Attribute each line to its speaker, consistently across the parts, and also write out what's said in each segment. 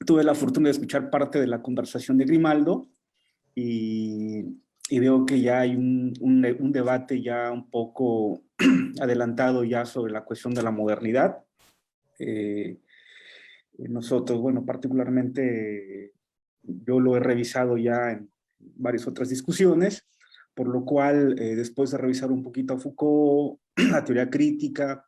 Speaker 1: tuve la fortuna de escuchar parte de la conversación de Grimaldo y, y veo que ya hay un debate ya un poco adelantado ya sobre la cuestión de la modernidad. Nosotros, bueno, particularmente yo lo he revisado ya en varias otras discusiones, por lo cual, después de revisar un poquito a Foucault, la teoría crítica,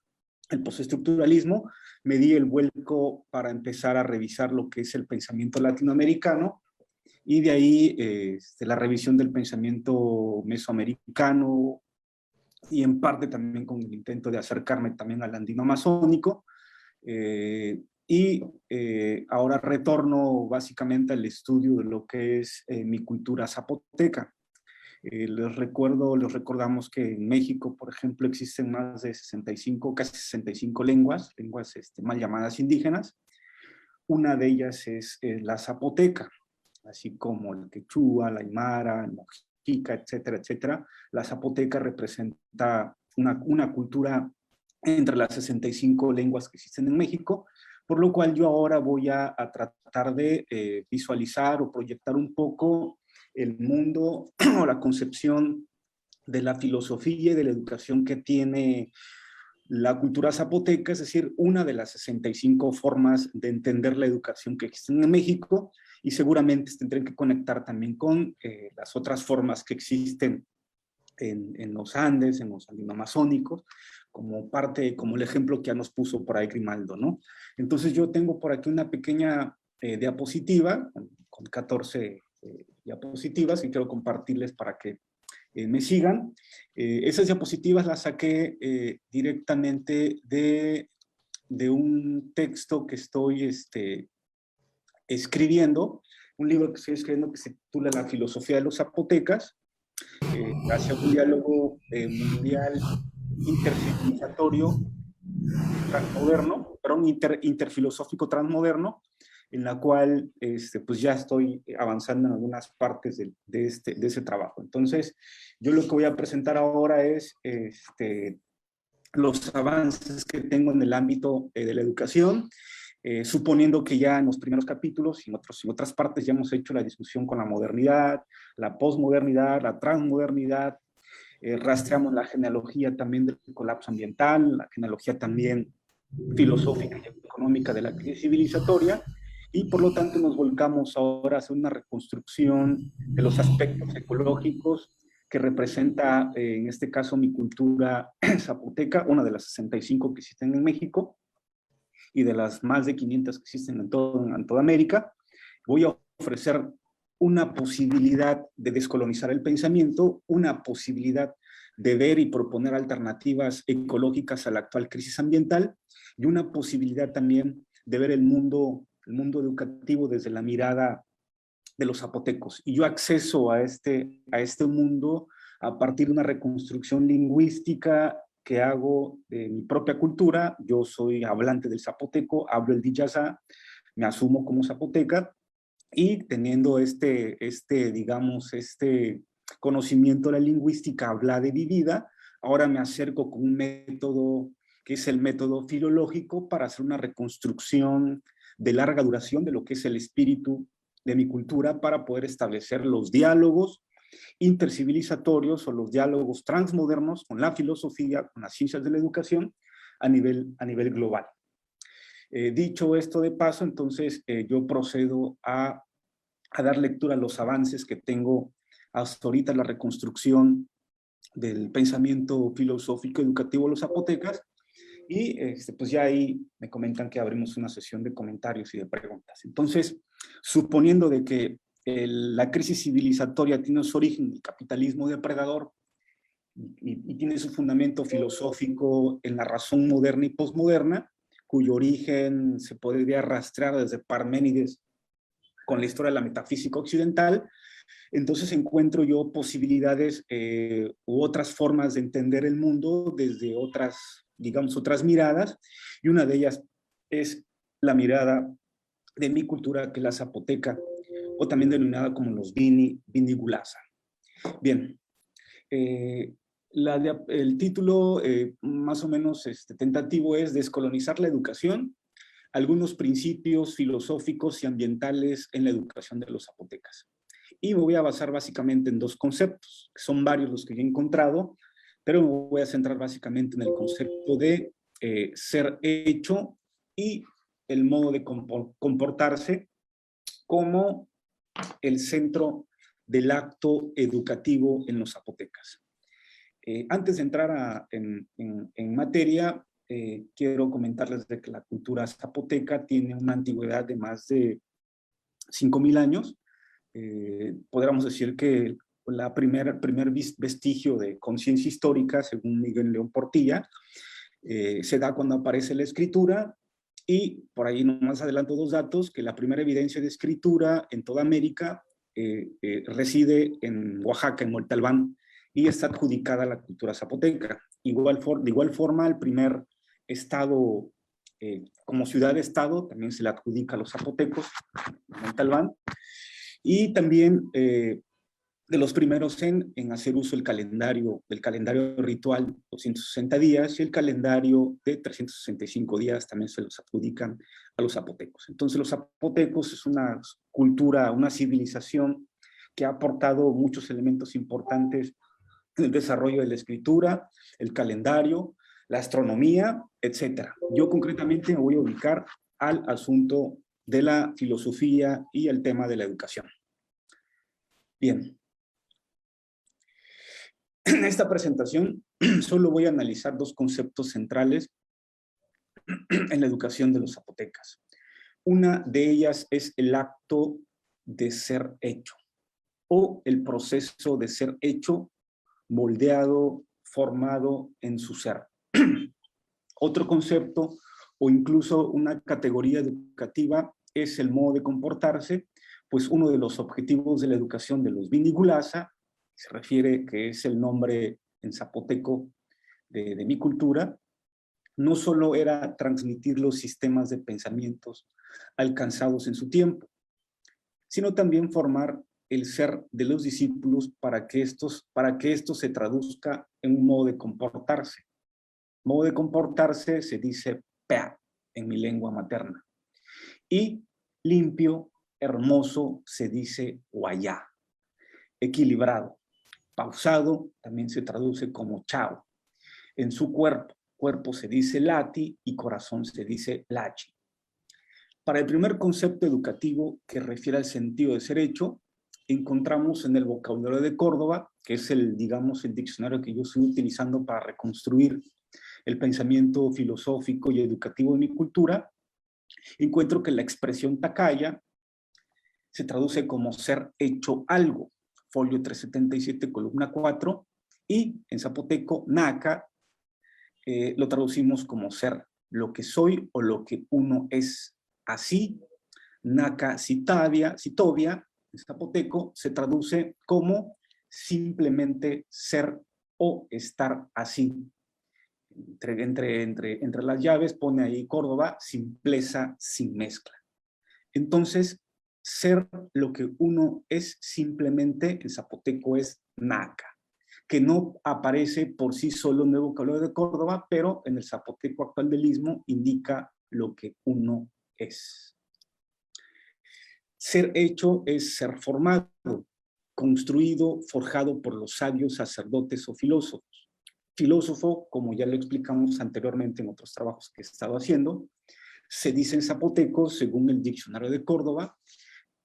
Speaker 1: el postestructuralismo, me di el vuelco para empezar a revisar lo que es el pensamiento latinoamericano, y de ahí la revisión del pensamiento mesoamericano, y en parte también con el intento de acercarme también al andino amazónico, ahora retorno básicamente al estudio de lo que es mi cultura zapoteca. Les recordamos que en México, por ejemplo, existen más de 65, casi 65 lenguas mal llamadas indígenas. Una de ellas es la zapoteca, así como el quechua, la aymara, el moxica, etcétera, etcétera. La zapoteca representa una cultura entre las 65 lenguas que existen en México, por lo cual yo ahora voy a tratar de visualizar o proyectar un poco el mundo o la concepción de la filosofía y de la educación que tiene la cultura zapoteca, es decir, una de las 65 formas de entender la educación que existen en México, y seguramente tendré que conectar también con las otras formas que existen en los Andes, en los andino-amazónicos, como parte, como el ejemplo que ya nos puso por ahí Grimaldo, ¿no? Entonces yo tengo por aquí una pequeña diapositiva, con 14 diapositivas, y quiero compartirles para que me sigan. Esas diapositivas las saqué directamente de un texto que estoy escribiendo, un libro que estoy escribiendo que se titula La filosofía de los zapotecas, hacia un diálogo mundial intercivilizatorio transmoderno, perdón, interfilosófico transmoderno, en la cual pues ya estoy avanzando en algunas partes de ese trabajo. Entonces, yo lo que voy a presentar ahora es los avances que tengo en el ámbito de la educación, suponiendo que ya en los primeros capítulos y en otras partes ya hemos hecho la discusión con la modernidad, la posmodernidad, la transmodernidad, rastreamos la genealogía también del colapso ambiental, la genealogía también filosófica y económica de la crisis civilizatoria, y por lo tanto nos volcamos ahora a hacer una reconstrucción de los aspectos ecológicos que representa, en este caso, mi cultura zapoteca, una de las 65 que existen en México, y de las más de 500 que existen en toda América. Voy a ofrecer una posibilidad de descolonizar el pensamiento, una posibilidad de ver y proponer alternativas ecológicas a la actual crisis ambiental, y una posibilidad también de ver el mundo educativo desde la mirada de los zapotecos. Y yo acceso a este mundo a partir de una reconstrucción lingüística que hago de mi propia cultura. Yo soy hablante del zapoteco, hablo el diyazá, me asumo como zapoteca, y teniendo digamos, conocimiento de la lingüística hablada y vivida, ahora me acerco con un método que es el método filológico para hacer una reconstrucción de larga duración de lo que es el espíritu de mi cultura, para poder establecer los diálogos intercivilizatorios o los diálogos transmodernos con la filosofía, con las ciencias de la educación a nivel global. Dicho esto de paso, entonces yo procedo a dar lectura a los avances que tengo hasta ahorita en la reconstrucción del pensamiento filosófico educativo de los zapotecas, y pues ya ahí me comentan que abrimos una sesión de comentarios y de preguntas. Entonces, suponiendo de que la crisis civilizatoria tiene su origen en el capitalismo depredador y tiene su fundamento filosófico en la razón moderna y posmoderna, cuyo origen se podría rastrear desde Parménides con la historia de la metafísica occidental, entonces encuentro yo posibilidades u otras formas de entender el mundo desde otras, digamos, otras miradas, y una de ellas es la mirada de mi cultura, que es la zapoteca, o también denominada como los Bini Gulasa. Bien, el título más o menos tentativo es Descolonizar la educación, algunos principios filosóficos y ambientales en la educación de los zapotecas. Y me voy a basar básicamente en dos conceptos, que son varios los que he encontrado, pero me voy a centrar básicamente en el concepto de ser hecho y el modo de comportarse como el centro del acto educativo en los zapotecas. Antes de entrar en materia, quiero comentarles de que la cultura zapoteca tiene una antigüedad de más de 5.000 años. Podríamos decir que el primer vestigio de conciencia histórica, según Miguel León Portilla, se da cuando aparece la escritura, y por ahí más adelanto dos datos, que la primera evidencia de escritura en toda América reside en Oaxaca, en Moltalbán, y está adjudicada a la cultura zapoteca. De igual forma, el primer estado, como ciudad-estado, también se le adjudica a los zapotecos, Montalbán, y también de los primeros en hacer uso del calendario ritual 260 días, y el calendario de 365 días también se los adjudican a los zapotecos. Entonces los zapotecos es una cultura, una civilización que ha aportado muchos elementos importantes en el desarrollo de la escritura, el calendario, la astronomía, etc. Yo concretamente me voy a ubicar al asunto de la filosofía y el tema de la educación. Bien. En esta presentación solo voy a analizar dos conceptos centrales en la educación de los zapotecas. Una de ellas es el acto de ser hecho, o el proceso de ser hecho, moldeado, formado en su ser. Otro concepto, o incluso una categoría educativa, es el modo de comportarse, pues uno de los objetivos de la educación de los Vinigulasa, se refiere, que es el nombre en zapoteco de mi cultura, no solo era transmitir los sistemas de pensamientos alcanzados en su tiempo, sino también formar el ser de los discípulos para que esto se traduzca en un modo de comportarse. Modo de comportarse se dice pea en mi lengua materna. Y limpio, hermoso, se dice guayá. Equilibrado. Pausado también se traduce como chao. En su cuerpo se dice lati y corazón se dice lachi. Para el primer concepto educativo que refiere al sentido de ser hecho, encontramos en el vocabulario de Córdoba, que es el diccionario que yo estoy utilizando para reconstruir el pensamiento filosófico y educativo de mi cultura, encuentro que la expresión tacaya se traduce como ser hecho algo, folio 377, columna 4, y en zapoteco, naca, lo traducimos como ser lo que soy o lo que uno es. Así, naca citovia, en zapoteco, se traduce como simplemente ser o estar así. Entre las llaves pone ahí Córdoba, simpleza sin mezcla. Entonces, ser lo que uno es simplemente, en zapoteco es naca, que no aparece por sí solo en el vocabulario de Córdoba, pero en el zapoteco actual del Istmo indica lo que uno es. Ser hecho es ser formado, construido, forjado por los sabios, sacerdotes o filósofos. Filósofo, como ya lo explicamos anteriormente en otros trabajos que he estado haciendo, se dice en zapoteco, según el diccionario de Córdoba,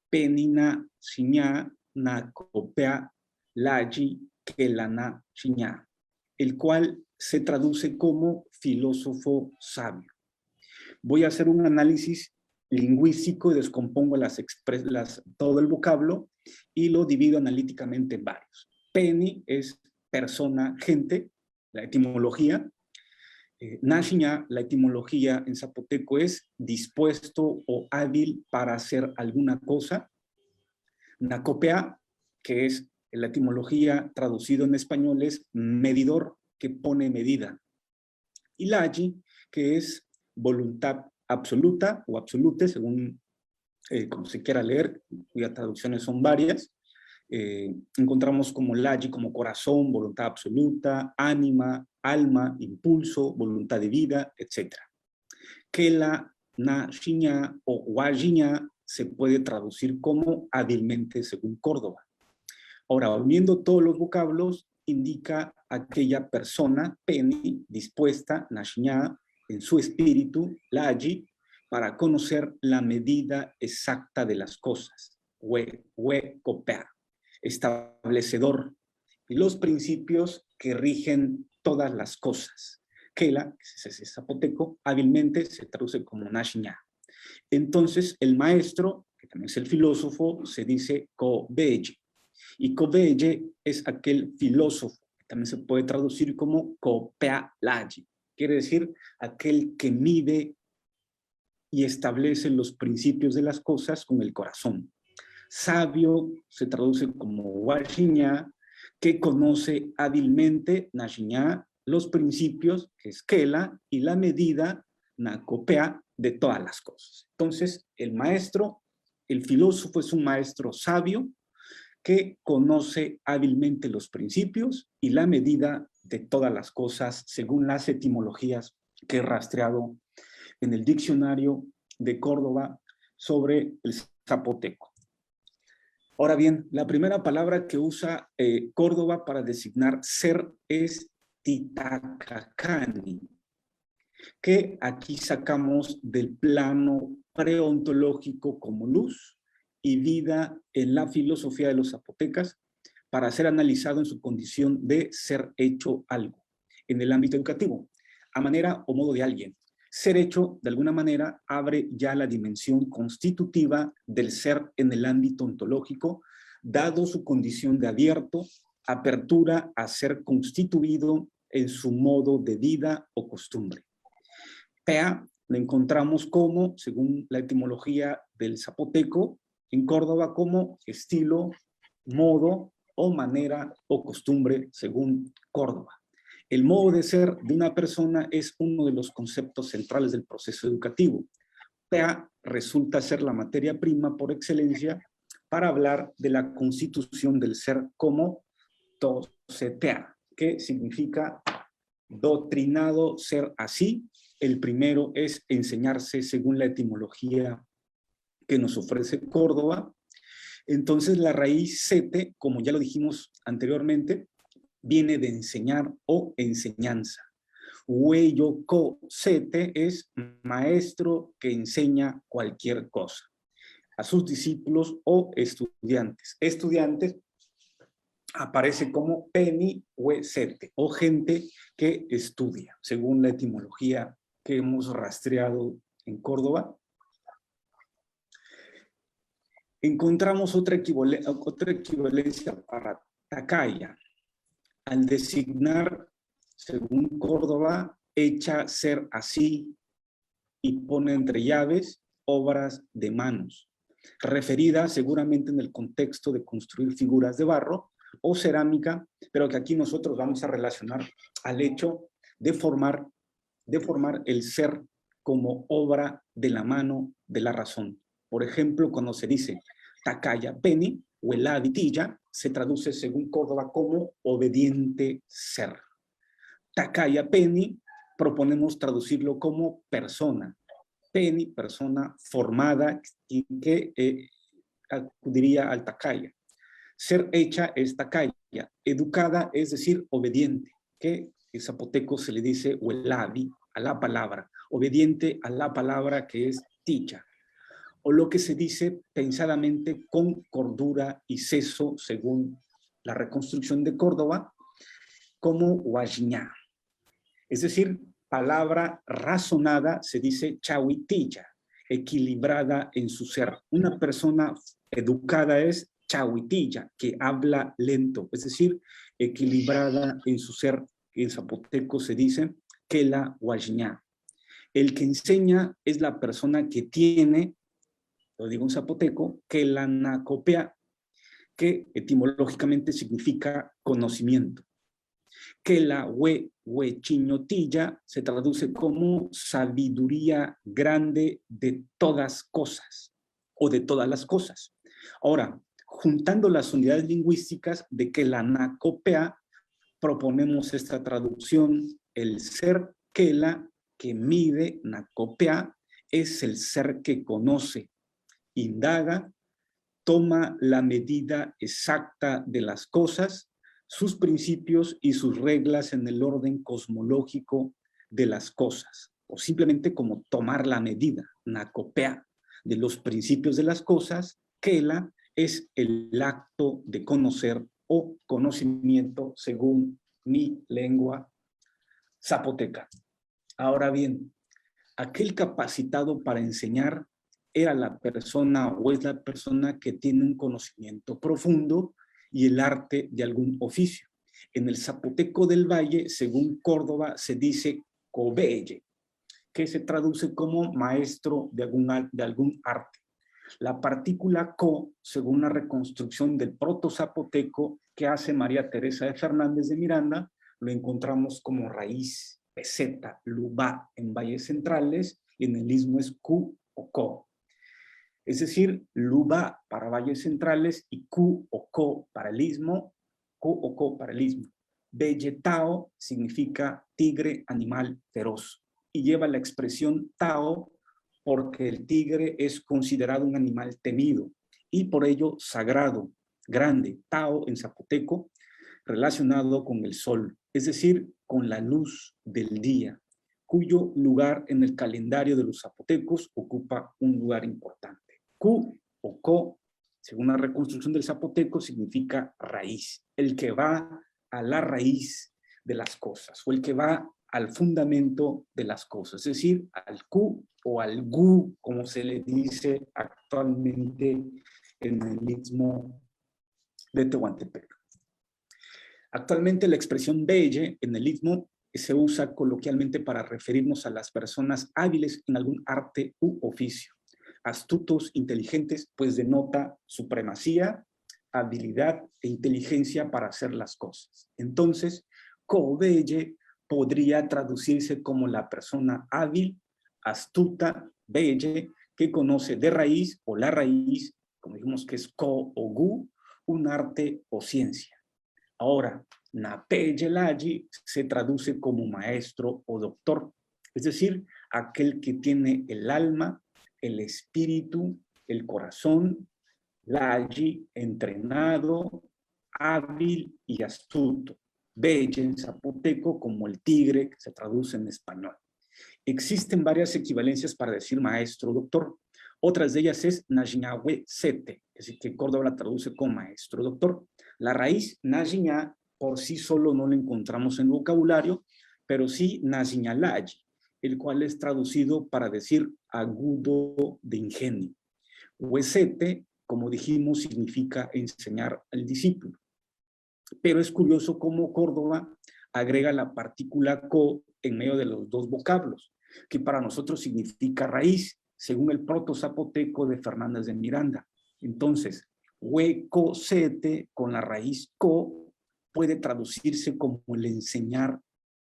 Speaker 1: penina chiñá na copea laji kelana chiñá, el cual se traduce como filósofo sabio. Voy a hacer un análisis lingüístico y descompongo todo el vocablo y lo divido analíticamente en varios. Peni es persona, gente, la etimología. Nashiña, la etimología en zapoteco es dispuesto o hábil para hacer alguna cosa. Nacopea, que es la etimología traducido en español, es medidor que pone medida. Y laji, que es voluntad absoluta o absolute, según como se quiera leer, cuyas traducciones son varias. Encontramos como laji, como corazón, voluntad absoluta, ánima, alma, impulso, voluntad de vida, etc. Kela na xiña o guayiña se puede traducir como hábilmente según Córdoba. Ahora, uniendo todos los vocablos, indica aquella persona, peni, dispuesta, na xiña, en su espíritu, la allí, para conocer la medida exacta de las cosas. Copea, establecedor, y los principios que rigen todas las cosas. Kela, que es zapoteco, hábilmente se traduce como Nashiña. Entonces, el maestro, que también es el filósofo, se dice Kobeye. Y Kobeye es aquel filósofo, que también se puede traducir como Kopealaji. Quiere decir aquel que mide y establece los principios de las cosas con el corazón. Sabio se traduce como Washiña, que conoce hábilmente, Nashiña, los principios, que es Kela, y la medida, Nakopea, de todas las cosas. Entonces, el maestro, el filósofo es un maestro sabio que conoce hábilmente los principios y la medida de todas las cosas según las etimologías que he rastreado en el diccionario de Córdoba sobre el zapoteco. Ahora bien, la primera palabra que usa Córdoba para designar ser es titacacani, que aquí sacamos del plano preontológico como luz y vida en la filosofía de los zapotecas para ser analizado en su condición de ser hecho algo en el ámbito educativo, a manera o modo de alguien. Ser hecho, de alguna manera, abre ya la dimensión constitutiva del ser en el ámbito ontológico, dado su condición de abierto, apertura a ser constituido en su modo de vida o costumbre. Pea la encontramos como, según la etimología del zapoteco, en Córdoba como estilo, modo o manera o costumbre, según Córdoba. El modo de ser de una persona es uno de los conceptos centrales del proceso educativo. PEA resulta ser la materia prima por excelencia para hablar de la constitución del ser como tosetea, que significa doctrinado ser así. El primero es enseñarse según la etimología que nos ofrece Córdoba. Entonces la raíz sete, como ya lo dijimos anteriormente, viene de enseñar o enseñanza. Hueyoko sete es maestro que enseña cualquier cosa a sus discípulos o estudiantes. Estudiantes aparece como peni sete o gente que estudia, según la etimología que hemos rastreado en Córdoba. Encontramos otra equivalencia para Takaya. Al designar, según Córdoba, echa ser así y pone entre llaves obras de manos, referida seguramente en el contexto de construir figuras de barro o cerámica, pero que aquí nosotros vamos a relacionar al hecho de formar el ser como obra de la mano de la razón. Por ejemplo, cuando se dice Takaya Peni o el vitilla, se traduce según Córdoba como obediente ser. Takaya Peni proponemos traducirlo como persona. Peni, persona formada y que acudiría al Takaya. Ser hecha es Takaya. Educada es decir, obediente, que en zapoteco se le dice huelavi, a la palabra. Obediente a la palabra que es ticha. O lo que se dice pensadamente con cordura y seso, según la reconstrucción de Córdoba, como huajiñá. Es decir, palabra razonada se dice chauitilla, equilibrada en su ser. Una persona educada es chauitilla, que habla lento, es decir, equilibrada en su ser. En zapoteco se dice que la huajiñá. El que enseña es la persona que tiene, lo digo en zapoteco, que la nacopea, que etimológicamente significa conocimiento. Que la huechiñotilla se traduce como sabiduría grande de todas cosas o de todas las cosas. Ahora, juntando las unidades lingüísticas de que la nacopea, proponemos esta traducción, el ser que la que mide, nacopea, es el ser que conoce, indaga, toma la medida exacta de las cosas, sus principios y sus reglas en el orden cosmológico de las cosas, o simplemente como tomar la medida, nacopea, de los principios de las cosas. Kela es el acto de conocer o conocimiento según mi lengua zapoteca. Ahora bien, aquel capacitado para enseñar era la persona o es la persona que tiene un conocimiento profundo y el arte de algún oficio. En el zapoteco del Valle, según Córdoba, se dice cobeye, que se traduce como maestro de algún arte. La partícula co, según la reconstrucción del proto-zapoteco que hace María Teresa de Fernández de Miranda, lo encontramos como raíz, peseta, lubá en valles centrales, y en el istmo es cu o co. Es decir, lubá para valles centrales y cu o co para el istmo, cu o co para el istmo. Belletao significa tigre, animal feroz, y lleva la expresión tao porque el tigre es considerado un animal temido y por ello sagrado, grande, tao en zapoteco, relacionado con el sol, es decir, con la luz del día, cuyo lugar en el calendario de los zapotecos ocupa un lugar importante. Cu o co, según la reconstrucción del zapoteco, significa raíz, el que va a la raíz de las cosas, o el que va al fundamento de las cosas, es decir, al Q o al Gu, como se le dice actualmente en el istmo de Tehuantepec. Actualmente la expresión belle en el istmo se usa coloquialmente para referirnos a las personas hábiles en algún arte u oficio. Astutos, inteligentes, pues denota supremacía, habilidad e inteligencia para hacer las cosas. Entonces, cobelle podría traducirse como la persona hábil, astuta, belle, que conoce de raíz o la raíz, como dijimos que es co o gu, un arte o ciencia. Ahora, Nape Yelayi se traduce como maestro o doctor, es decir, aquel que tiene el alma, el espíritu, el corazón, Layi, entrenado, hábil y astuto. Belle en zapoteco como el tigre, que se traduce en español. Existen varias equivalencias para decir maestro o doctor. Otras de ellas es Najinahue Sete, es decir, que Córdoba la traduce como maestro o doctor. La raíz Najiñá por sí solo no la encontramos en el vocabulario, pero sí Najiñalayi, el cual es traducido para decir agudo de ingenio. Huesete, como dijimos, significa enseñar al discípulo. Pero es curioso cómo Córdoba agrega la partícula co en medio de los dos vocablos, que para nosotros significa raíz, según el proto-zapoteco de Fernández de Miranda. Entonces, huecosete con la raíz co puede traducirse como el enseñar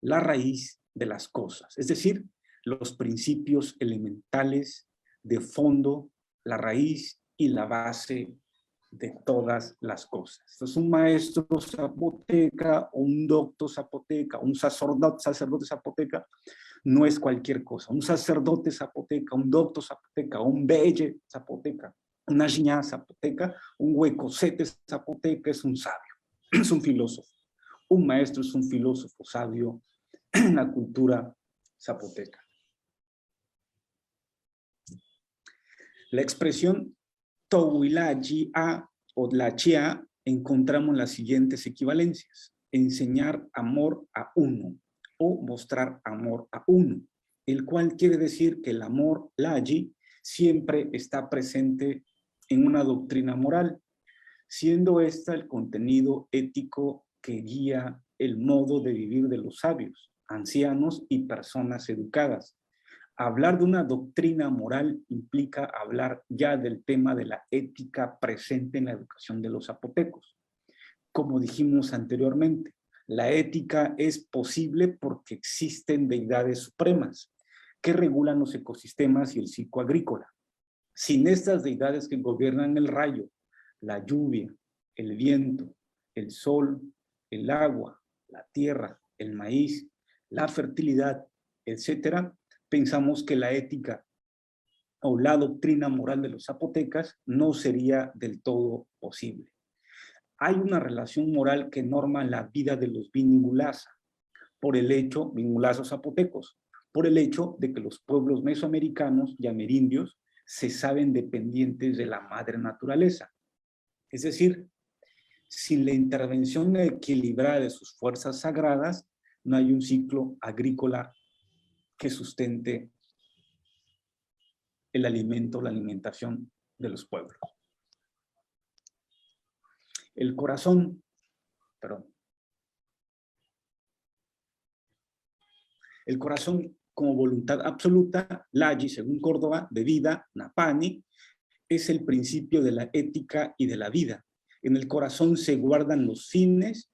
Speaker 1: la raíz de las cosas, es decir, los principios elementales de fondo, la raíz y la base de todas las cosas. Entonces, un maestro zapoteca, un doctor zapoteca, un sacerdote zapoteca, no es cualquier cosa. Un sacerdote zapoteca, un doctor zapoteca, un belle zapoteca, una jiñá zapoteca, un huecosete zapoteca es un sabio, es un filósofo. Un maestro es un filósofo sabio en la cultura zapoteca. La expresión Towilaji a o Lachia encontramos las siguientes equivalencias. Enseñar amor a uno o mostrar amor a uno, el cual quiere decir que el amor Laji siempre está presente en una doctrina moral, siendo esta el contenido ético que guía el modo de vivir de los sabios, ancianos y personas educadas. Hablar de una doctrina moral implica hablar ya del tema de la ética presente en la educación de los zapotecos. Como dijimos anteriormente, la ética es posible porque existen deidades supremas que regulan los ecosistemas y el ciclo agrícola. Sin estas deidades que gobiernan el rayo, la lluvia, el viento, el sol, el agua, la tierra, el maíz, la fertilidad, etcétera, pensamos que la ética o la doctrina moral de los zapotecas no sería del todo posible. Hay una relación moral que norma la vida de los Binigulasa, por el hecho, Binigulasa zapotecos, por el hecho de que los pueblos mesoamericanos y amerindios se saben dependientes de la madre naturaleza. Es decir, sin la intervención equilibrada de sus fuerzas sagradas, no hay un ciclo agrícola que sustente el alimento, la alimentación de los pueblos. El corazón, el corazón como voluntad absoluta, Lagi, según Córdoba, de vida, Napani, es el principio de la ética y de la vida. En el corazón se guardan los fines,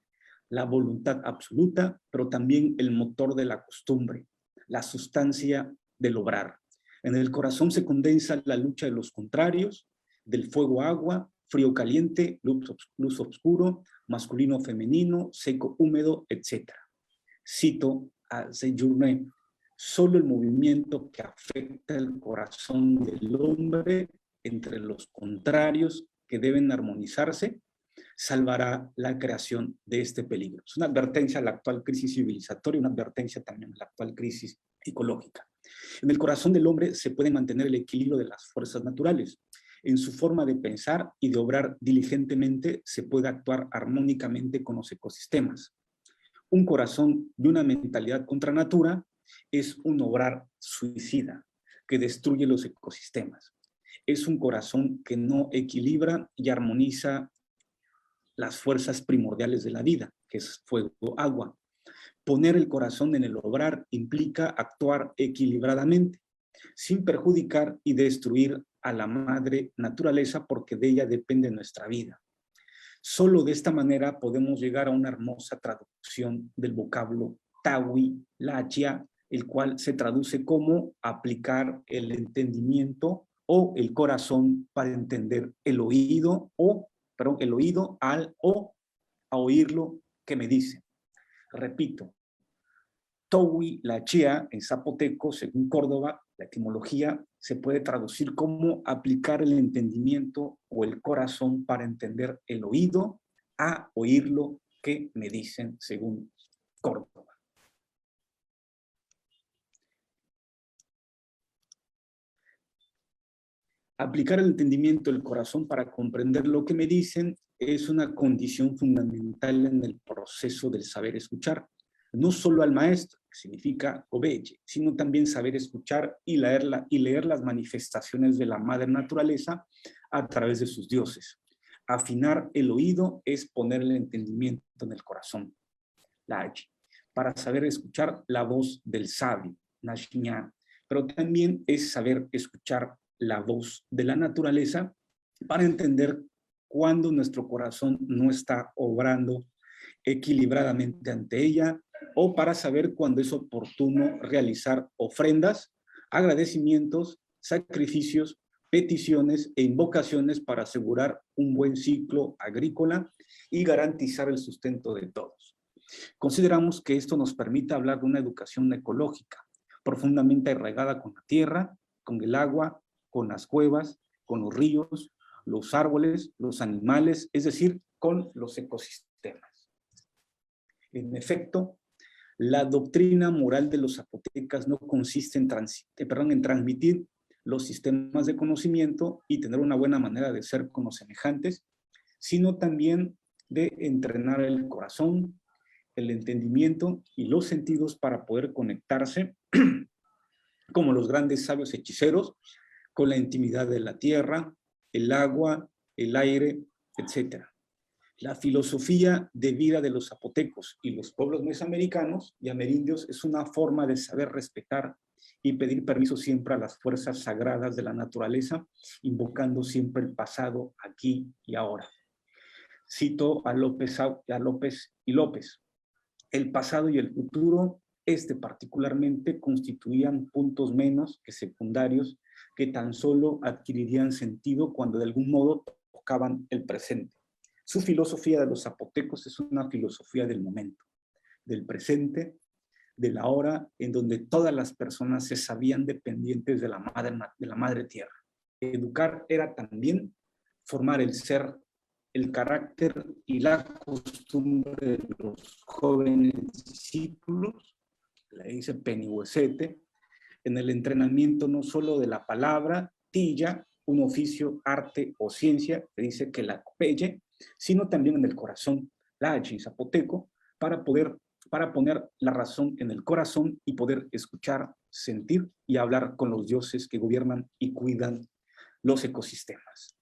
Speaker 1: la voluntad absoluta, pero también el motor de la costumbre, la sustancia del obrar. En el corazón se condensa la lucha de los contrarios, del fuego a agua, frío caliente, luz oscuro, masculino femenino, seco húmedo, etc. Cito a Sejourné: solo el movimiento que afecta el corazón del hombre entre los contrarios que deben armonizarse salvará la creación de este peligro. Es una advertencia a la actual crisis civilizatoria, una advertencia también a la actual crisis ecológica. En el corazón del hombre se puede mantener el equilibrio de las fuerzas naturales. En su forma de pensar y de obrar diligentemente se puede actuar armónicamente con los ecosistemas. Un corazón de una mentalidad contra natura es un obrar suicida que destruye los ecosistemas. Es un corazón que no equilibra y armoniza las fuerzas primordiales de la vida, que es fuego, agua. Poner el corazón en el obrar implica actuar equilibradamente, sin perjudicar y destruir a la madre naturaleza, porque de ella depende nuestra vida. Solo de esta manera podemos llegar a una hermosa traducción del vocablo Tawi Lachia, el cual se traduce como aplicar el entendimiento o el corazón para entender el oído, el oído a oír lo que me dice. Repito, Tawi Lachia en zapoteco, según Córdoba, la etimología se puede traducir como aplicar el entendimiento o el corazón para entender el oído a oír lo que me dicen, según Córdoba. Aplicar el entendimiento del corazón para comprender lo que me dicen es una condición fundamental en el proceso del saber escuchar. No solo al maestro, que significa obeye, sino también saber escuchar y leer las manifestaciones de la madre naturaleza a través de sus dioses. Afinar el oído es poner el entendimiento en el corazón, Lagi, para saber escuchar la voz del sabio, Nashiñá, pero también es saber escuchar la voz de la naturaleza para entender cuando nuestro corazón no está obrando equilibradamente ante ella, o para saber cuándo es oportuno realizar ofrendas, agradecimientos, sacrificios, peticiones e invocaciones para asegurar un buen ciclo agrícola y garantizar el sustento de todos. Consideramos que esto nos permite hablar de una educación ecológica, profundamente arraigada con la tierra, con el agua, con las cuevas, con los ríos, los árboles, los animales, es decir, con los ecosistemas. En efecto, la doctrina moral de los zapotecas no consiste en transmitir los sistemas de conocimiento y tener una buena manera de ser con los semejantes, sino también de entrenar el corazón, el entendimiento y los sentidos para poder conectarse, como los grandes sabios hechiceros, con la intimidad de la tierra, el agua, el aire, etc. La filosofía de vida de los zapotecos y los pueblos mesoamericanos y amerindios es una forma de saber respetar y pedir permiso siempre a las fuerzas sagradas de la naturaleza, invocando siempre el pasado aquí y ahora. Cito a López y López. El pasado y el futuro, particularmente, constituían puntos menos que secundarios que tan solo adquirirían sentido cuando de algún modo tocaban el presente. Su filosofía de los zapotecos es una filosofía del momento, del presente, de la hora en donde todas las personas se sabían dependientes de la madre tierra. Educar era también formar el ser, el carácter y la costumbre de los jóvenes discípulos, le dice Penihuesete, en el entrenamiento no solo de la palabra, tilla, un oficio, arte o ciencia, que dice que la copelle, sino también en el corazón, la en zapoteco, para poner la razón en el corazón y poder escuchar, sentir y hablar con los dioses que gobiernan y cuidan los ecosistemas.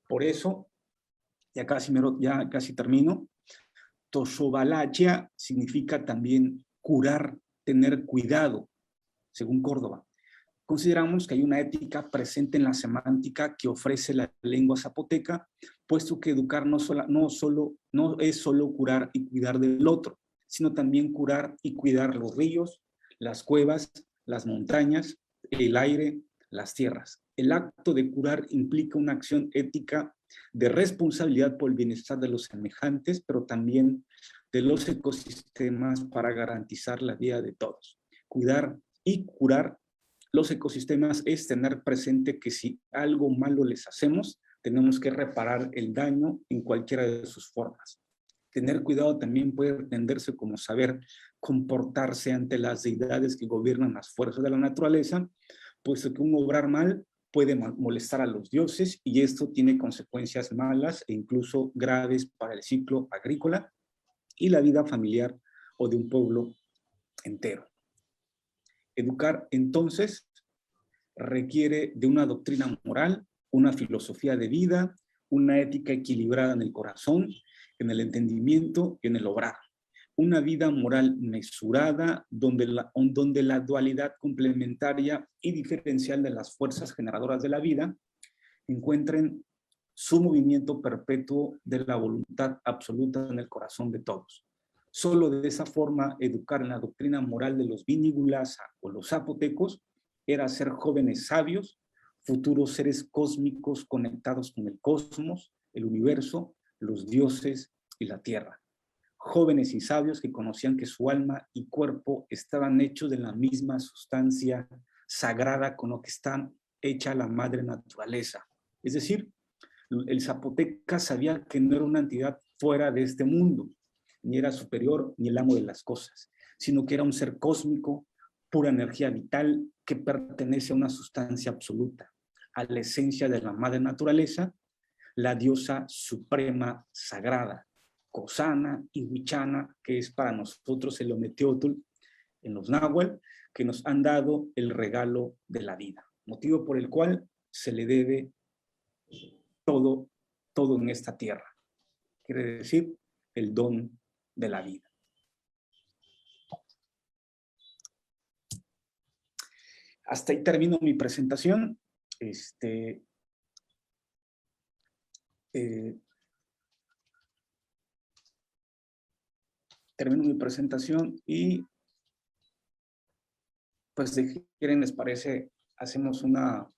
Speaker 1: Por eso, ya casi termino, Toshobalacha significa también curar, tener cuidado, según Córdoba. Consideramos que hay una ética presente en la semántica que ofrece la lengua zapoteca, puesto que educar no es solo curar y cuidar del otro, sino también curar y cuidar los ríos, las cuevas, las montañas, el aire, las tierras. El acto de curar implica una acción ética de responsabilidad por el bienestar de los semejantes, pero también de los ecosistemas para garantizar la vida de todos. Cuidar y curar los ecosistemas es tener presente que si algo malo les hacemos, tenemos que reparar el daño en cualquiera de sus formas. Tener cuidado también puede entenderse como saber comportarse ante las deidades que gobiernan las fuerzas de la naturaleza, puesto que un obrar mal puede molestar a los dioses y esto tiene consecuencias malas e incluso graves para el ciclo agrícola y la vida familiar o de un pueblo entero. Educar, entonces, requiere de una doctrina moral, una filosofía de vida, una ética equilibrada en el corazón, en el entendimiento y en el obrar. Una vida moral mesurada donde la dualidad complementaria y diferencial de las fuerzas generadoras de la vida encuentren su movimiento perpetuo de la voluntad absoluta en el corazón de todos. Solo de esa forma, educar en la doctrina moral de los Vinígulasa o los zapotecos era ser jóvenes sabios, futuros seres cósmicos conectados con el cosmos, el universo, los dioses y la tierra. Jóvenes y sabios que conocían que su alma y cuerpo estaban hechos de la misma sustancia sagrada con lo que está hecha la madre naturaleza. Es decir, el zapoteca sabía que no era una entidad fuera de este mundo, ni era superior ni el amo de las cosas, sino que era un ser cósmico, pura energía vital que pertenece a una sustancia absoluta, a la esencia de la madre naturaleza, la diosa suprema sagrada, Cosana y Huichana, que es para nosotros el Ometeotl en los náhuatl, que nos han dado el regalo de la vida, motivo por el cual se le debe todo en esta tierra. Quiere decir, el don de la vida. Hasta ahí termino mi presentación. Termino mi presentación y pues si quieren, les parece, hacemos una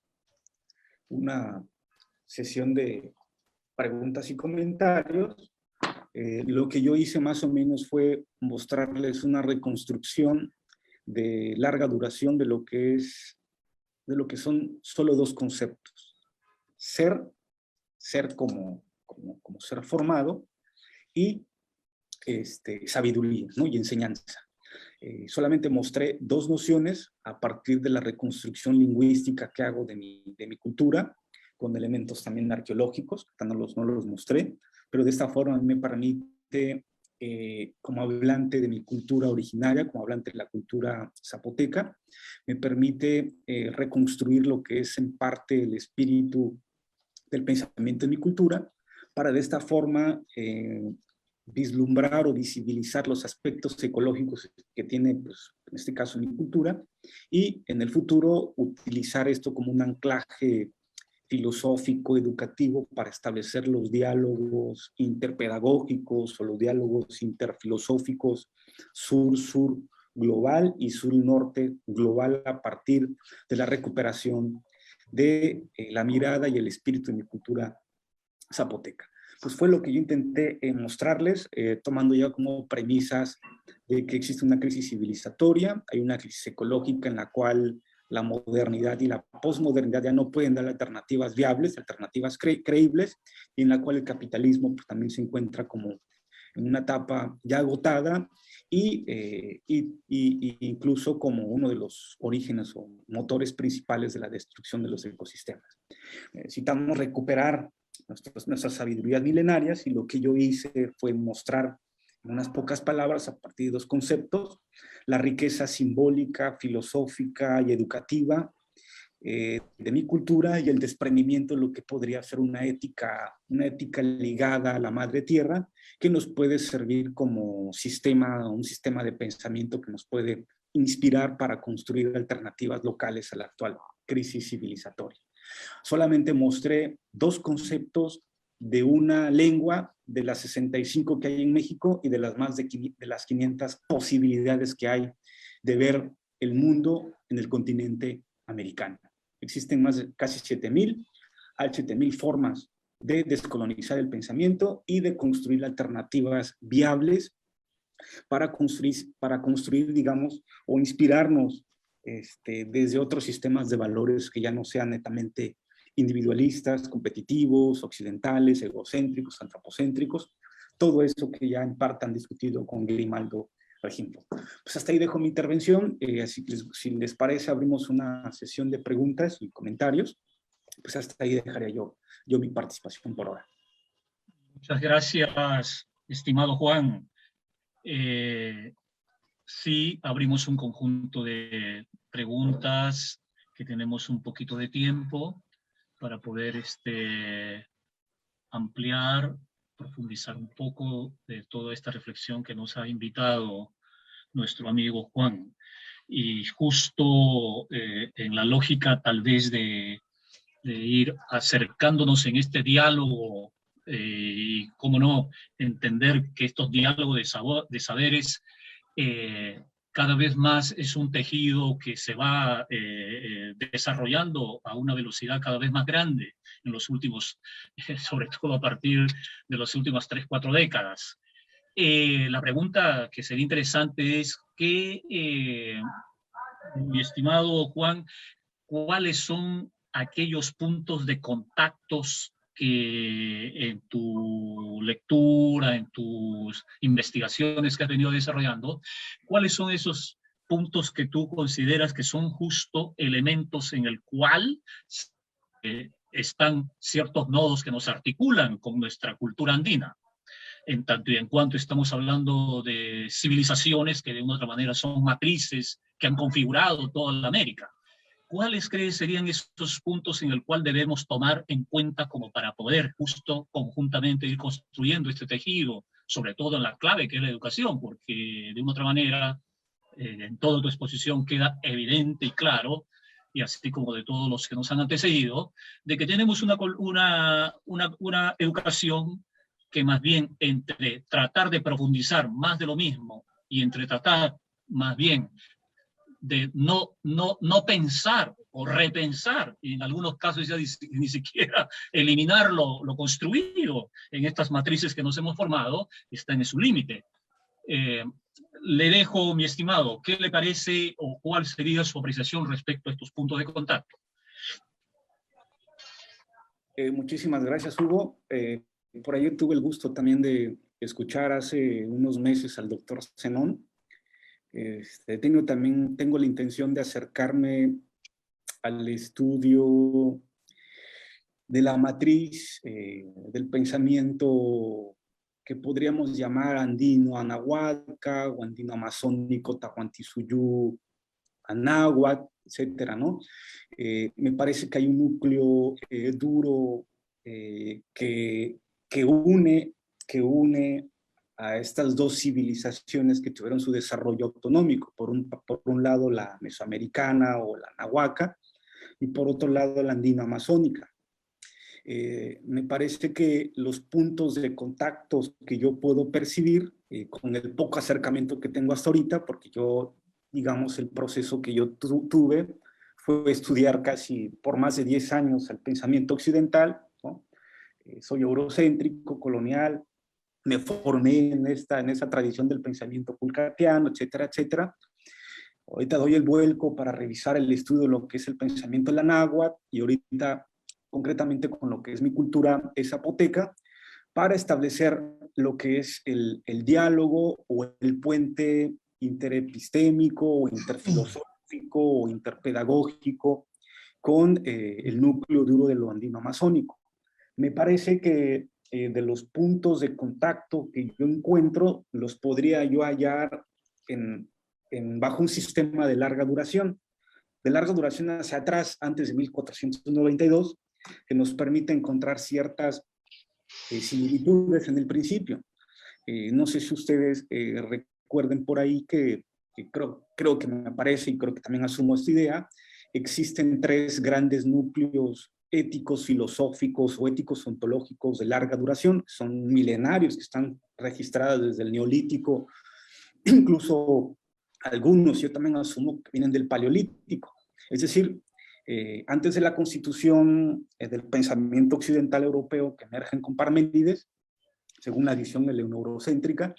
Speaker 1: sesión de preguntas y comentarios. Lo que yo hice más o menos fue mostrarles una reconstrucción de larga duración de lo que son solo dos conceptos. Ser como ser formado y sabiduría, ¿no? Y enseñanza. Solamente mostré dos nociones a partir de la reconstrucción lingüística que hago de mi cultura, con elementos también arqueológicos, no los mostré, pero de esta forma me permite, como hablante de mi cultura originaria, como hablante de la cultura zapoteca, me permite reconstruir lo que es en parte el espíritu del pensamiento de mi cultura, para de esta forma vislumbrar o visibilizar los aspectos ecológicos que tiene, pues, en este caso, mi cultura, y en el futuro utilizar esto como un anclaje filosófico, educativo, para establecer los diálogos interpedagógicos o los diálogos interfilosóficos sur-sur global y sur-norte global a partir de la recuperación de la mirada y el espíritu de mi cultura zapoteca. pues fue lo que yo intenté mostrarles, tomando ya como premisas de que existe una crisis civilizatoria, hay una crisis ecológica en la cual la modernidad y la posmodernidad ya no pueden dar alternativas viables, alternativas creíbles, y en la cual el capitalismo pues, también se encuentra como en una etapa ya agotada y incluso como uno de los orígenes o motores principales de la destrucción de los ecosistemas. Necesitamos recuperar nuestras sabidurías milenarias y lo que yo hice fue mostrar en unas pocas palabras, a partir de dos conceptos, la riqueza simbólica, filosófica y educativa de mi cultura y el desprendimiento de lo que podría ser una ética ligada a la madre tierra, que nos puede servir como un sistema de pensamiento que nos puede inspirar para construir alternativas locales a la actual crisis civilizatoria. Solamente mostré dos conceptos de una lengua de las 65 que hay en México y de las más de las 500 posibilidades que hay de ver el mundo en el continente americano. Existen más de casi 7,000 formas de descolonizar el pensamiento y de construir alternativas viables para construir, digamos, o inspirarnos desde otros sistemas de valores que ya no sean netamente individualistas, competitivos, occidentales, egocéntricos, antropocéntricos, todo eso que ya en parte han discutido con Grimaldo, por ejemplo. Pues hasta ahí dejo mi intervención, así que si les parece abrimos una sesión de preguntas y comentarios, pues hasta ahí dejaría yo mi participación por ahora.
Speaker 2: Muchas gracias, estimado Juan. Sí, abrimos un conjunto de preguntas que tenemos un poquito de tiempo para poder ampliar, profundizar un poco de toda esta reflexión que nos ha invitado nuestro amigo Juan. Y justo en la lógica tal vez de ir acercándonos en este diálogo y, cómo no, entender que estos diálogos de saberes cada vez más es un tejido que se va desarrollando a una velocidad cada vez más grande en los últimos, sobre todo a partir de las últimas 3, 4 décadas. La pregunta que sería interesante es que, mi estimado Juan, ¿cuáles son aquellos puntos de contactos que en tu lectura, en tus investigaciones que has venido desarrollando, cuáles son esos puntos que tú consideras que son justo elementos en el cual están ciertos nodos que nos articulan con nuestra cultura andina? En tanto y en cuanto estamos hablando de civilizaciones que de una u otra manera son matrices que han configurado toda la América. ¿Cuáles crees serían esos puntos en el cual debemos tomar en cuenta como para poder justo conjuntamente ir construyendo este tejido, sobre todo en la clave que es la educación? Porque de una u otra manera, en toda tu exposición queda evidente y claro, y así como de todos los que nos han antecedido, de que tenemos una educación que más bien entre tratar de profundizar más de lo mismo y entre tratar más bien de no pensar o repensar, y en algunos casos ya ni siquiera eliminar lo construido en estas matrices que nos hemos formado, está en su límite. Le dejo, mi estimado, ¿qué le parece o cuál sería su apreciación respecto a estos puntos de contacto?
Speaker 1: Muchísimas gracias, Hugo. Por ahí tuve el gusto también de escuchar hace unos meses al doctor Zenón. Tengo la intención de acercarme al estudio de la matriz del pensamiento que podríamos llamar andino anahuaca o andino amazónico tahuantinsuyo anáhuac, etcétera, ¿no? Me parece que hay un núcleo duro que une a estas dos civilizaciones que tuvieron su desarrollo autonómico. Por un lado la mesoamericana o la nahuaca y por otro lado la andino-amazónica. Me parece que los puntos de contacto que yo puedo percibir con el poco acercamiento que tengo hasta ahorita, porque yo, digamos, el proceso que yo tuve fue estudiar casi por más de 10 años el pensamiento occidental, ¿no? soy eurocéntrico, colonial, me formé en esa tradición del pensamiento pulcatiano, etcétera, etcétera. Ahorita doy el vuelco para revisar el estudio de lo que es el pensamiento de la náhuatl y ahorita concretamente con lo que es mi cultura zapoteca, para establecer lo que es el diálogo o el puente interepistémico o interfilosófico o interpedagógico con el núcleo duro de lo andino amazónico. Me parece que de los puntos de contacto que yo encuentro, los podría yo hallar bajo un sistema de larga duración hacia atrás, antes de 1492, que nos permite encontrar ciertas similitudes en el principio. No sé si ustedes recuerden por ahí que creo que me parece, y creo que también asumo esta idea, existen 3 grandes núcleos éticos, filosóficos o éticos ontológicos de larga duración, son milenarios, que están registrados desde el Neolítico, incluso algunos, yo también asumo que vienen del Paleolítico. Es decir, antes de la constitución del pensamiento occidental europeo que emergen con Parménides, según la visión eurocéntrica,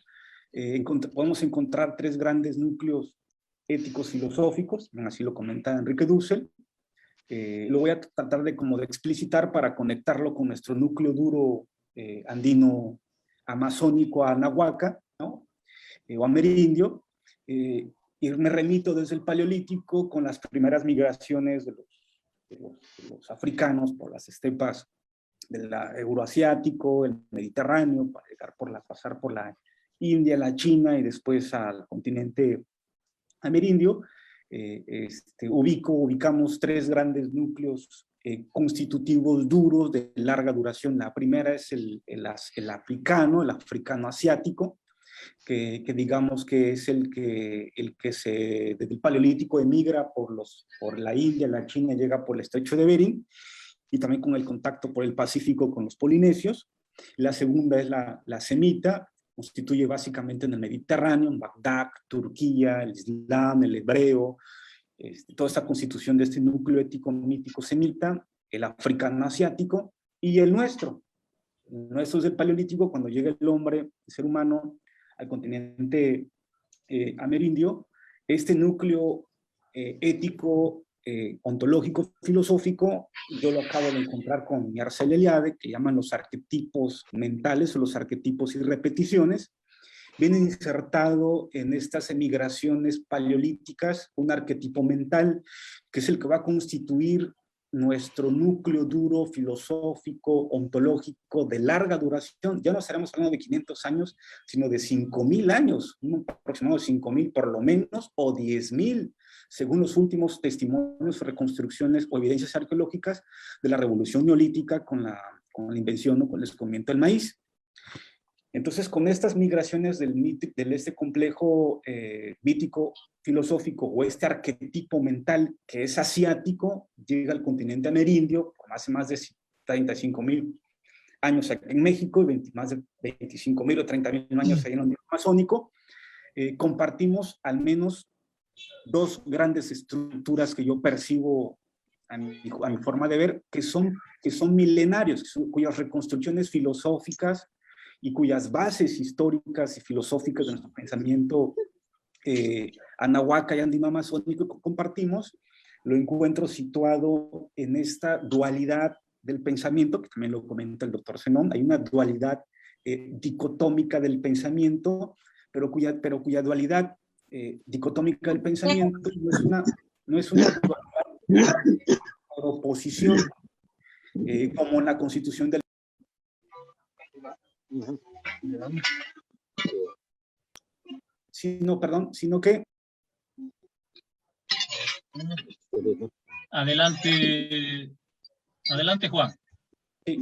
Speaker 1: podemos encontrar 3 grandes núcleos éticos filosóficos, así lo comenta Enrique Dussel. Lo voy a tratar de explicitar para conectarlo con nuestro núcleo duro andino amazónico Anahuaca, ¿no? O amerindio, y me remito desde el Paleolítico con las primeras migraciones de los africanos por las estepas del euroasiático, el Mediterráneo, para llegar pasar por la India, la China y después al continente amerindio. Ubicamos 3 grandes núcleos constitutivos duros de larga duración. La primera es el africano asiático, que digamos que es el que desde el Paleolítico emigra por la India, la China, llega por el estrecho de Bering, y también con el contacto por el Pacífico con los polinesios. La segunda es la semita, constituye básicamente en el Mediterráneo, en Bagdad, Turquía, el Islam, el hebreo, toda esta constitución de este núcleo ético mítico semita, el africano asiático y el nuestro. El nuestro es el Paleolítico, cuando llega el hombre, el ser humano, al continente amerindio. Este núcleo ético, ontológico, filosófico, yo lo acabo de encontrar con Yarcel Eliade, que llaman los arquetipos mentales o los arquetipos y repeticiones. Viene insertado en estas emigraciones paleolíticas un arquetipo mental, que es el que va a constituir nuestro núcleo duro, filosófico, ontológico, de larga duración. Ya no estaremos hablando de 500 años, sino de 5.000 años, un aproximado de 5.000 por lo menos, o 10.000, según los últimos testimonios, reconstrucciones o evidencias arqueológicas de la revolución neolítica con la invención o con el descubrimiento del maíz. Entonces, con estas migraciones del este complejo mítico filosófico o este arquetipo mental que es asiático, llega al continente amerindio, hace más de 35.000 años aquí en México y más de 25.000 o 30.000 años ahí en el amazónico. Compartimos al menos 2 grandes estructuras que yo percibo a mi forma de ver, que son milenarios, cuyas reconstrucciones filosóficas y cuyas bases históricas y filosóficas de nuestro pensamiento anahuaca y andino amazónico compartimos, lo encuentro situado en esta dualidad del pensamiento, que también lo comenta el doctor Zenón. Hay una dualidad dicotómica del pensamiento, pero cuya dualidad dicotómica del pensamiento no es una dualidad de oposición, como en la Constitución del sino que
Speaker 2: adelante Juan.
Speaker 1: Sí,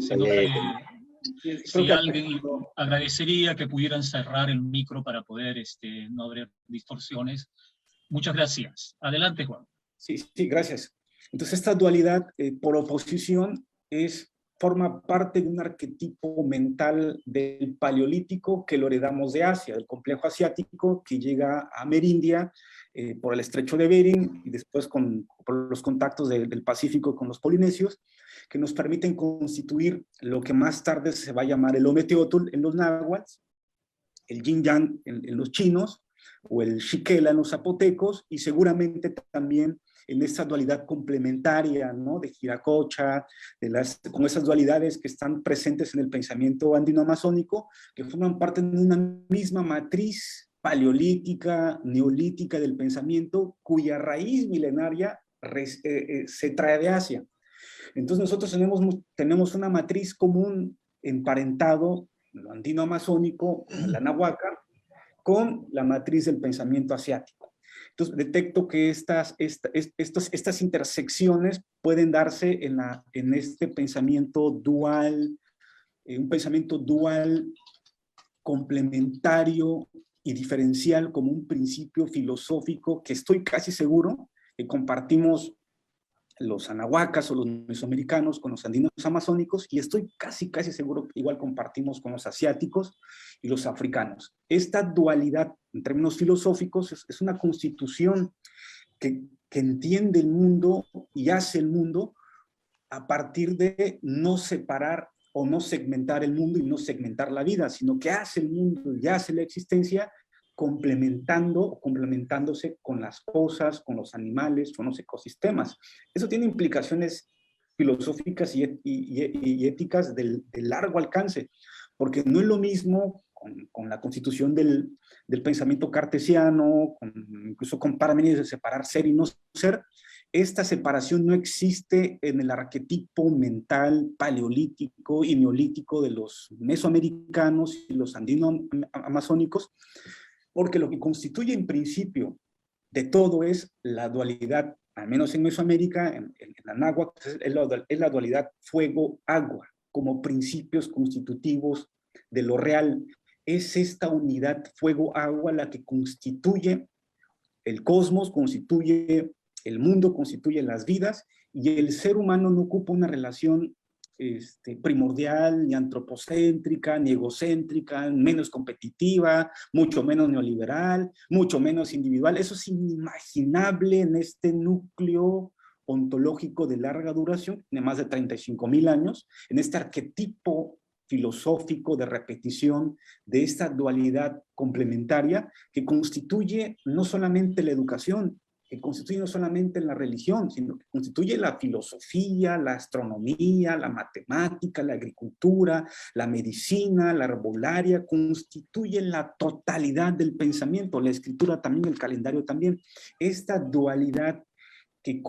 Speaker 2: si alguien agradecería que pudieran cerrar el micro para poder no haber distorsiones. Muchas gracias. Adelante, Juan.
Speaker 1: Sí, gracias. Entonces esta dualidad por oposición es forma parte de un arquetipo mental del Paleolítico que lo heredamos de Asia, del complejo asiático que llega a Amerindia por el estrecho de Bering y después por los contactos del Pacífico con los polinesios, que nos permiten constituir lo que más tarde se va a llamar el Ometeotl en los náhuatl, el yin yang en los chinos, o el xiquela en los zapotecos, y seguramente también en esta dualidad complementaria, ¿no? De Viracocha, con esas dualidades que están presentes en el pensamiento andino-amazónico, que forman parte de una misma matriz paleolítica, neolítica del pensamiento, cuya raíz milenaria se trae de Asia. Entonces nosotros tenemos una matriz común emparentado, lo andino-amazónico, la nahuaca, con la matriz del pensamiento asiático. Entonces detecto que estas intersecciones pueden darse en este pensamiento dual, un pensamiento dual, complementario y diferencial como un principio filosófico que estoy casi seguro que compartimos los anahuacas o los mesoamericanos con los andinos amazónicos, y estoy casi seguro que igual compartimos con los asiáticos y los africanos. Esta dualidad en términos filosóficos es una constitución que entiende el mundo y hace el mundo a partir de no separar o no segmentar el mundo y no segmentar la vida, sino que hace el mundo y hace la existencia complementándose con las cosas, con los animales, con los ecosistemas. Eso tiene implicaciones filosóficas y éticas de largo alcance, porque no es lo mismo con la constitución del pensamiento cartesiano, incluso con Parménides de separar ser y no ser. Esta separación no existe en el arquetipo mental paleolítico y neolítico de los mesoamericanos y los andino-amazónicos, porque lo que constituye en principio de todo es la dualidad, al menos en Mesoamérica, en la náhuatl, es la dualidad fuego-agua, como principios constitutivos de lo real. Es esta unidad fuego-agua la que constituye el cosmos, constituye el mundo, constituye las vidas, y el ser humano no ocupa una relación primordial, ni antropocéntrica, ni egocéntrica, menos competitiva, mucho menos neoliberal, mucho menos individual. Eso es inimaginable en este núcleo ontológico de larga duración, de más de 35,000 años, en este arquetipo filosófico de repetición de esta dualidad complementaria que constituye no solamente la educación, que constituye no solamente la religión, sino que constituye la filosofía, la astronomía, la matemática, la agricultura, la medicina, la herbolaria, constituye la totalidad del pensamiento, la escritura también, el calendario también. Esta dualidad que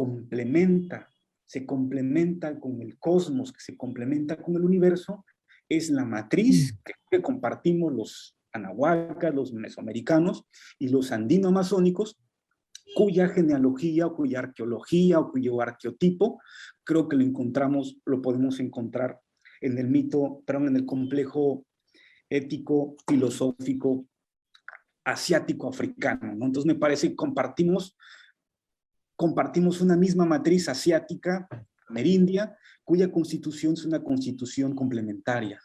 Speaker 1: se complementa con el cosmos, que se complementa con el universo, es la matriz que compartimos los anahuacas, los mesoamericanos y los andino-amazónicos, cuya genealogía, o cuya arqueología, o cuyo arqueotipo, creo que lo podemos encontrar en el mito, perdón, en el complejo ético, filosófico, asiático-africano, ¿no? Entonces me parece que compartimos una misma matriz asiática, amerindia, cuya constitución es una constitución complementaria,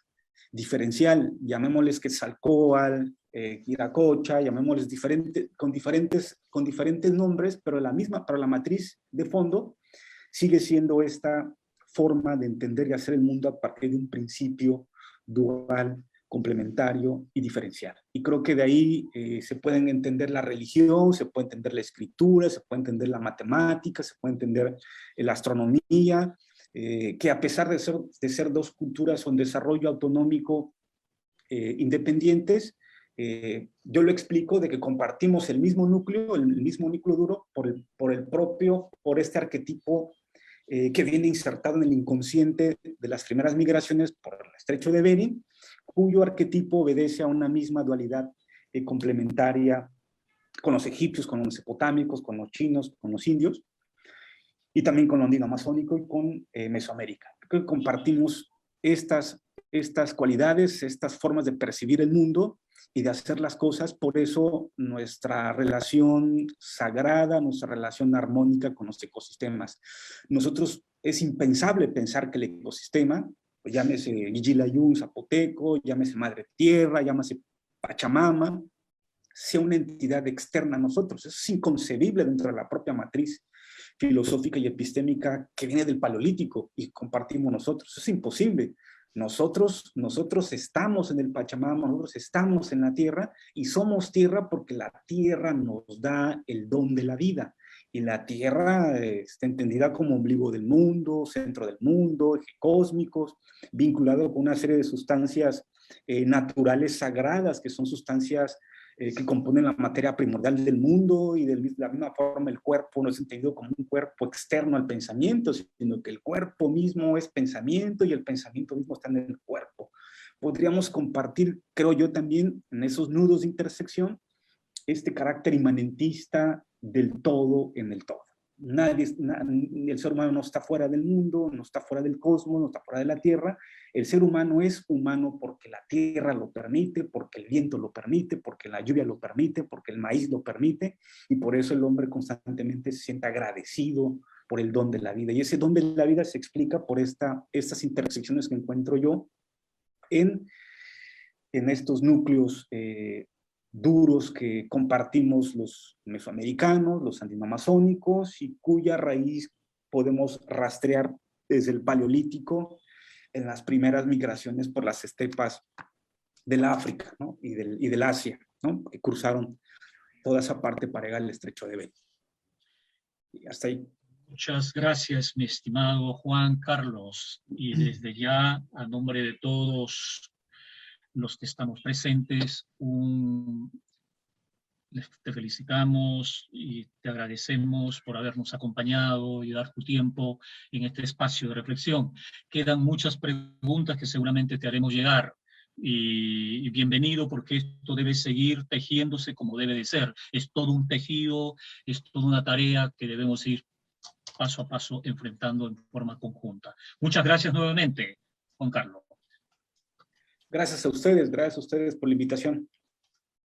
Speaker 1: diferencial, llamémosles Quetzalcóatl, Viracocha, llamémosles con diferentes nombres, pero la matriz de fondo sigue siendo esta forma de entender y hacer el mundo a partir de un principio dual, complementario y diferencial. Y creo que de ahí se pueden entender la religión, se puede entender la escritura, se puede entender la matemática, se puede entender la astronomía, que a pesar de ser dos culturas con desarrollo autonómico independientes, yo lo explico de que compartimos el mismo núcleo duro por este arquetipo que viene insertado en el inconsciente de las primeras migraciones por el estrecho de Bering, cuyo arquetipo obedece a una misma dualidad complementaria con los egipcios, con los mesopotámicos, con los chinos, con los indios, y también con lo andino amazónico y con Mesoamérica. Creo que compartimos estas cualidades, estas formas de percibir el mundo y de hacer las cosas. Por eso nuestra relación sagrada, nuestra relación armónica con los ecosistemas. Es impensable pensar que el ecosistema llámese Yijilayún, zapoteco, llámese Madre Tierra, llámese Pachamama, sea una entidad externa a nosotros. Eso es inconcebible dentro de la propia matriz filosófica y epistémica que viene del Paleolítico y compartimos nosotros. Eso es imposible. Nosotros estamos en el Pachamama, nosotros estamos en la tierra y somos tierra porque la tierra nos da el don de la vida. Y la tierra está entendida como ombligo del mundo, centro del mundo, eje cósmicos, vinculado con una serie de sustancias naturales sagradas, que son sustancias que componen la materia primordial del mundo, y de la misma forma el cuerpo no es entendido como un cuerpo externo al pensamiento, sino que el cuerpo mismo es pensamiento y el pensamiento mismo está en el cuerpo. Podríamos compartir, creo yo también, en esos nudos de intersección, este carácter inmanentista del todo en el todo. El ser humano no está fuera del mundo, no está fuera del cosmos, no está fuera de la tierra. El ser humano es humano porque la tierra lo permite, porque el viento lo permite, porque la lluvia lo permite, porque el maíz lo permite, y por eso el hombre constantemente se siente agradecido por el don de la vida. Y ese don de la vida se explica por estas intersecciones que encuentro yo en estos núcleos duros que compartimos los mesoamericanos, los andinoamazónicos, y cuya raíz podemos rastrear desde el Paleolítico en las primeras migraciones por las estepas del África, ¿no? y del Asia, ¿no? Que cruzaron toda esa parte para llegar al estrecho de Bering. Y hasta ahí.
Speaker 2: Muchas gracias, mi estimado Juan Carlos. Y desde ya, a nombre de todos los que estamos presentes, te felicitamos y te agradecemos por habernos acompañado y dar tu tiempo en este espacio de reflexión. Quedan muchas preguntas que seguramente te haremos llegar. Y bienvenido, porque esto debe seguir tejiéndose como debe de ser. Es todo un tejido, es toda una tarea que debemos ir paso a paso enfrentando en forma conjunta. Muchas gracias nuevamente, Juan Carlos.
Speaker 1: Gracias a ustedes por la invitación.